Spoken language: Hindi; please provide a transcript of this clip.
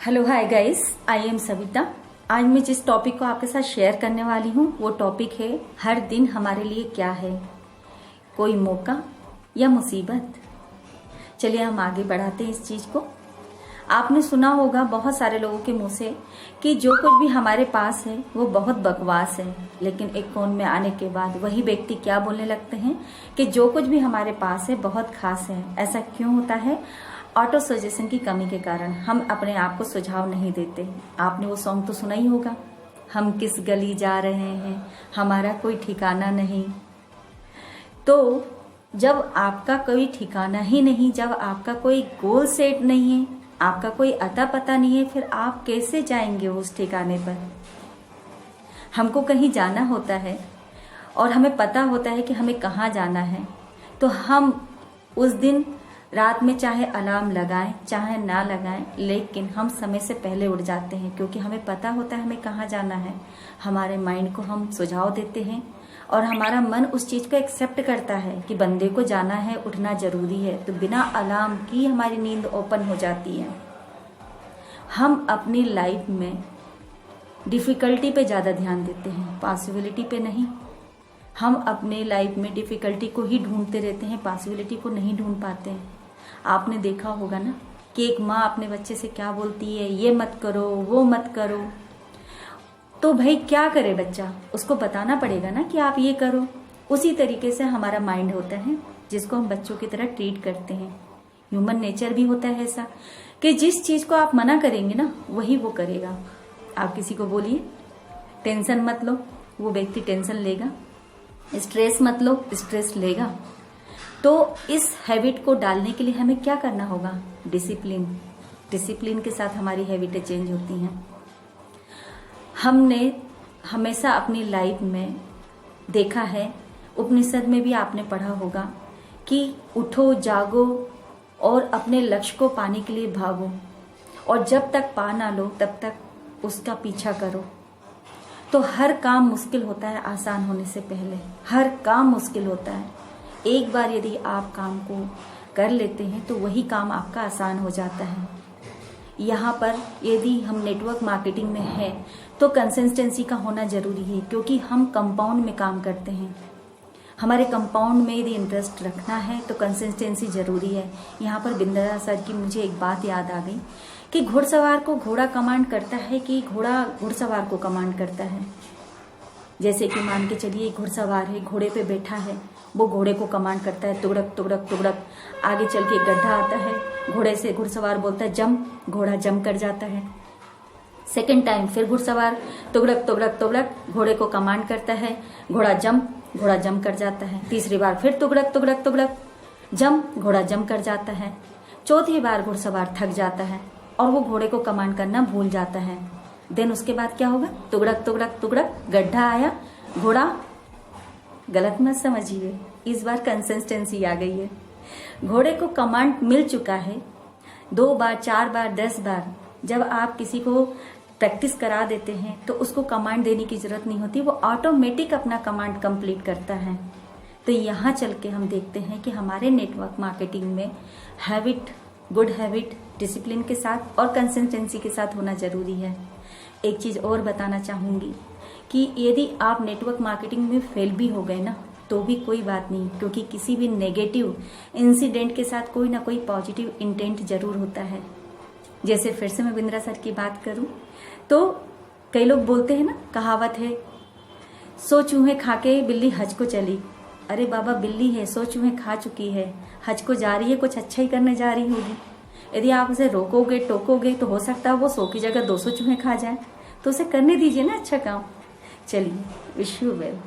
Hello hi guys, I am Savita. आज मैं जिस टॉपिक को आपके साथ शेयर करने वाली हूँ वो टॉपिक है हर दिन हमारे लिए क्या है, कोई मौका या मुसीबत। चलिए हम आगे बढ़ाते हैं इस चीज को। आपने सुना होगा बहुत सारे लोगों के मुंह से कि जो कुछ भी हमारे पास है वो बहुत बकवास है, लेकिन एक फोन में आने के बाद वही व्यक्ति क्या बोलने लगते हैं कि जो कुछ भी हमारे पास है बहुत खास है। ऐसा क्यों होता है? ऑटो सजेशन की कमी के कारण हम अपने आप को सुझाव नहीं देते। आपने वो सॉन्ग तो सुना ही होगा, हम किस गली जा रहे हैं, हमारा कोई ठिकाना नहीं। तो जब आपका कोई ठिकाना ही नहीं, जब आपका कोई गोल सेट नहीं है, आपका कोई अता पता नहीं है, फिर आप कैसे जाएंगे उस ठिकाने पर? हमको कहीं जाना होता है और हमें पता होता है कि हमें कहाँ जाना है, तो हम उस दिन रात में चाहे अलार्म लगाएं चाहे ना लगाएं, लेकिन हम समय से पहले उठ जाते हैं क्योंकि हमें पता होता है हमें कहाँ जाना है। हमारे माइंड को हम सुझाव देते हैं और हमारा मन उस चीज को एक्सेप्ट करता है कि बंदे को जाना है, उठना जरूरी है, तो बिना अलार्म की हमारी नींद ओपन हो जाती है। हम अपनी लाइफ में डिफिकल्टी पे ज्यादा ध्यान देते हैं, पॉसिबिलिटी पे नहीं। हम अपने लाइफ में डिफिकल्टी को ही ढूंढते रहते हैं, पॉसिबिलिटी को नहीं ढूंढ पाते हैं। आपने देखा होगा ना कि एक माँ अपने बच्चे से क्या बोलती है, ये मत करो वो मत करो, तो भाई क्या करे बच्चा, उसको बताना पड़ेगा ना कि आप ये करो। उसी तरीके से हमारा माइंड होता है जिसको हम बच्चों की तरह ट्रीट करते हैं। ह्यूमन नेचर भी होता है ऐसा कि जिस चीज को आप मना करेंगे ना वही वो करेगा। आप किसी को बोलिए टेंशन मत लो, वो व्यक्ति टेंशन लेगा। स्ट्रेस मत लो, स्ट्रेस लेगा। तो इस हैबिट को डालने के लिए हमें क्या करना होगा? डिसिप्लिन। डिसिप्लिन के साथ हमारी हैबिटें चेंज होती हैं। हमने हमेशा अपनी लाइफ में देखा है, उपनिषद में भी आपने पढ़ा होगा कि उठो जागो और अपने लक्ष्य को पाने के लिए भागो, और जब तक पा ना लो तब तक उसका पीछा करो। तो हर काम मुश्किल होता है आसान होने से पहले, हर काम मुश्किल होता है। एक बार यदि आप काम को कर लेते हैं तो वही काम आपका आसान हो जाता है। यहाँ पर यदि हम नेटवर्क मार्केटिंग में है तो कंसिस्टेंसी का होना जरूरी है, क्योंकि हम कंपाउंड में काम करते हैं। हमारे कंपाउंड में यदि इंटरेस्ट रखना है तो कंसिस्टेंसी जरूरी है। यहाँ पर बिंद्रा सर की मुझे एक बात याद आ गई कि घुड़सवार को घोड़ा कमांड करता है कि घोड़ा घुड़सवार को कमांड करता है। जैसे कि मान के चलिए घुड़सवार है, घोड़े पे बैठा है, वो घोड़े को कमांड करता है तुगड़क तुगड़क तुगड़क। आगे चल के एक गड्ढा आता है, घोड़े से घुड़सवार बोलता है जंप, घोड़ा जंप कर जाता है। सेकेंड टाइम फिर घुड़सवार तुगड़क तुगड़क तुगड़क घोड़े को कमांड करता है, घोड़ा जंप कर जाता है। तीसरी बार फिर तुगड़क तुगड़क तुगड़क जंप, घोड़ा जंप कर जाता है। चौथी बार घुड़सवार थक जाता है और वो घोड़े को कमांड करना भूल जाता है। देन उसके बाद क्या होगा? तुगड़क तुगड़क तुगड़क गड्ढा आया, घोड़ा, गलत मत समझिए, इस बार कंसिस्टेंसी आ गई है। घोड़े को कमांड मिल चुका है 2 बार 4 बार 10 बार। जब आप किसी को प्रैक्टिस करा देते हैं तो उसको कमांड देने की जरूरत नहीं होती, वो ऑटोमेटिक अपना कमांड कंप्लीट करता है। तो यहाँ चल के हम देखते हैं कि हमारे नेटवर्क मार्केटिंग में हैबिट, गुड हैबिट डिसिप्लिन के साथ और कंसिस्टेंसी के साथ होना जरूरी है। एक चीज और बताना चाहूंगी कि यदि आप नेटवर्क मार्केटिंग में फेल भी हो गए ना तो भी कोई बात नहीं, क्योंकि किसी भी नेगेटिव इंसिडेंट के साथ कोई ना कोई पॉजिटिव इंटेंट जरूर होता है। जैसे फिर से मैं बिंद्रा सर की बात करूं तो कई लोग बोलते हैं ना, कहावत है 100 चूहे खा के बिल्ली हज को चली। अरे बाबा, बिल्ली है, 100 चूहे खा चुकी है, हज को जा रही है, कुछ अच्छा ही करने जा रही होगी। यदि आप उसे रोकोगे टोकोगे तो हो सकता है वो 100 की जगह 200 चूहे खा जाए, तो उसे करने दीजिए ना अच्छा काम। चलिए, विश यू वेल।